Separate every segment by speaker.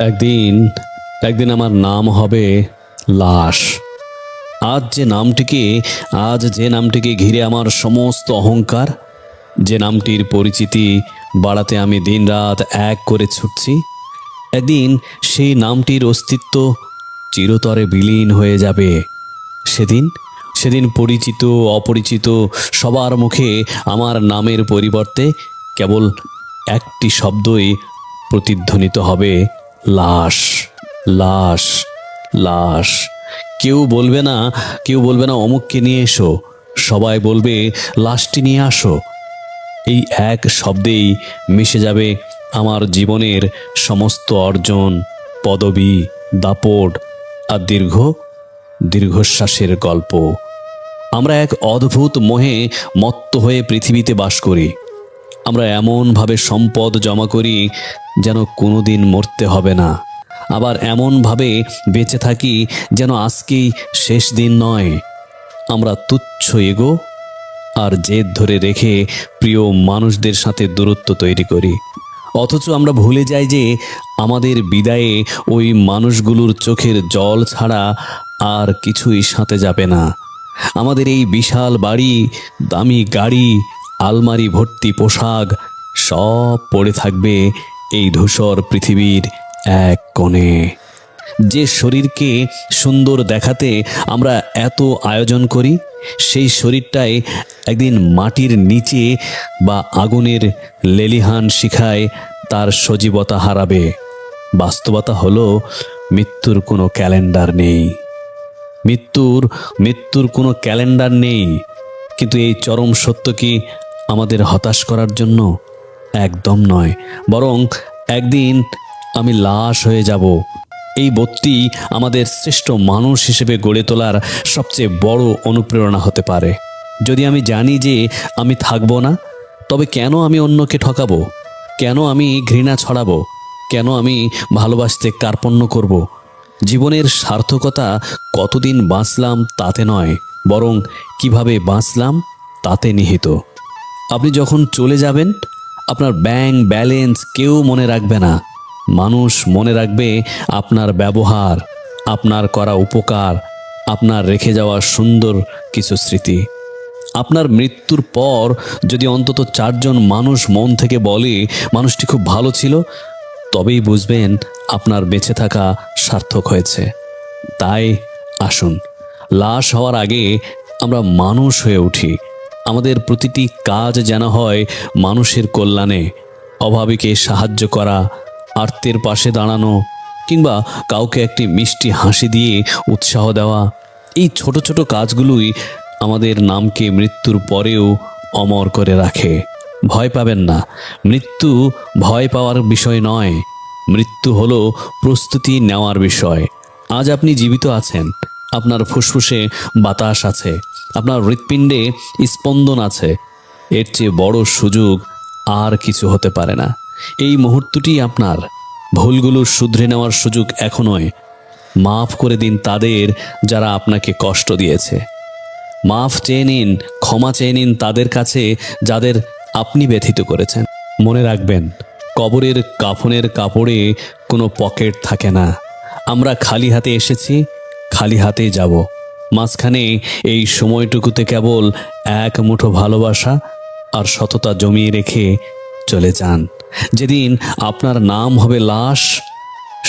Speaker 1: একদিন একদিন আমার নাম হবে লাশ। আজ যে নামটিকে ঘিরে আমার সমস্ত অহংকার, যে নামটির পরিচিতি বাড়াতে আমি দিনরাত এক করে ছুটছি, একদিন সেই নামটির অস্তিত্ব চিরতরে বিলীন হয়ে যাবে। সেদিন সেদিন পরিচিত অপরিচিত সবার মুখে আমার নামের পরিবর্তে কেবল একটি শব্দই প্রতিধ্বনিত হবে, লাশ, লাশ, লাশ। কেউ বলবে না অমুককে নিয়ে এসো, সবাই বলবে লাশটি নিয়ে আসো। এই এক শব্দেই মিশে যাবে আমার জীবনের সমস্ত অর্জন, পদবি, দাপট আর দীর্ঘশ্বাসের গল্প। আমরা এক অদ্ভুত মোহে মত্ত হয়ে পৃথিবীতে বাস করি। আমরা এমনভাবে সম্পদ জমা করি যেন কোনোদিন মরতে হবে না, আবার এমনভাবে বেঁচে থাকি যেন আজকেই শেষ দিন নয়। আমরা তুচ্ছ এগো আর জেদ ধরে রেখে প্রিয় মানুষদের সাথে দূরত্ব তৈরি করি, অথচ আমরা ভুলে যাই যে আমাদের বিদায়ে ওই মানুষগুলোর চোখের জল ছাড়া আর কিছুই সাথে যাবে না। আমাদের এই বিশাল বাড়ি, দামি গাড়ি, আলমারি ভর্তি পোশাক সব পড়ে থাকবে এই ধূসর পৃথিবীর এক কোণে। যে শরীরকে সুন্দর দেখাতে আমরা এত আয়োজন করি, সেই শরীরটাই একদিন মাটির নিচে বা আগুনের লেলিহান শিখায় তার সজীবতা হারাবে। বাস্তবতা হলো মৃত্যুর কোনো ক্যালেন্ডার নেই। মৃত্যুর কোনো ক্যালেন্ডার নেই। কিন্তু এই চরম সত্য কি আমাদের হতাশ করার জন্য? একদম নয়, বরং একদিন আমি লাশ হয়ে যাব। এই বোধটি আমাদের শ্রেষ্ঠ মানুষ হিসেবে গড়ে তোলার সবচেয়ে বড় অনুপ্রেরণা হতে পারে। যদি আমি জানি যে আমি থাকবো না, তবে কেন আমি অন্যকে ঠকাবো? কেন আমি ঘৃণা ছড়াবো? কেন আমি ভালোবাসতে কার্পণ্য করব? জীবনের সার্থকতা কতদিন বাঁচলাম তাতে নয়, বরং কিভাবে বাঁচলাম তাতে নিহিত। আপনি যখন চলে যাবেন, আপনার ব্যাংক ব্যালেন্স কেউ মনে রাখবে না। মানুষ মনে রাখবে আপনার ব্যবহার, আপনার করা উপকার, আপনার রেখে যাওয়া সুন্দর কিছু স্মৃতি। আপনার মৃত্যুর পর যদি অন্তত 4 জন মানুষ মন থেকে বলে মানুষটি খুব ভালো ছিল, তবেই বুঝবেন আপনার বেঁচে থাকা সার্থক হয়েছে। তাই আসুন, লাশ হওয়ার আগে আমরা মানুষ হয়ে উঠি। আমাদের প্রতিটি কাজ যেন হয় মানুষের কল্যাণে। অভাবীকে সাহায্য করা, আর্তের পাশে দাঁড়ানো, কিংবা কাউকে একটি মিষ্টি হাসি দিয়ে উৎসাহ দেওয়া, এই ছোট ছোট কাজগুলোই আমাদের নামকে মৃত্যুর পরেও অমর করে রাখে। ভয় পাবেন না, মৃত্যু ভয় পাওয়ার বিষয় নয়। মৃত্যু হলো প্রস্তুতি নেওয়ার বিষয়। আজ আপনি জীবিত আছেন, আপনার ফুসফুসে বাতাস আছে, আপনার হৃৎপিণ্ডে স্পন্দন আছে। এর চেয়ে বড় সুযোগ আর কিছু হতে পারে না। এই মুহূর্তটি আপনার। ভুলগুলো শুধরে নেওয়ার সুযোগ এখনোই। মাফ করে দিন তাদের যারা আপনাকে কষ্ট দিয়েছে। মাফ চেয়ে নিন, ক্ষমা চেয়ে নিন তাদের কাছে যাদের আপনি ব্যথিত করেছেন। মনে রাখবেন, কবরের কাফনের কাপড়ে কোনো পকেট থাকে না। আমরা খালি হাতে এসেছি, খালি হাতেই যাব। মাঝখানে এই সময়টুকুতে কেবল এক মুঠো ভালোবাসা আর সততা জমিয়ে রেখে চলে যান। যেদিন আপনার নাম হবে লাশ,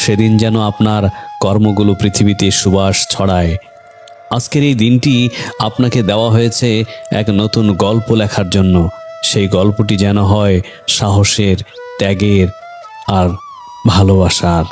Speaker 1: সেদিন যেন আপনার কর্মগুলো পৃথিবীতে সুবাস ছড়ায়। আজকের এই দিনটি আপনাকে দেওয়া হয়েছে এক নতুন গল্প লেখার জন্য। সেই গল্পটি যেন হয় সাহসের, ত্যাগের আর ভালোবাসার।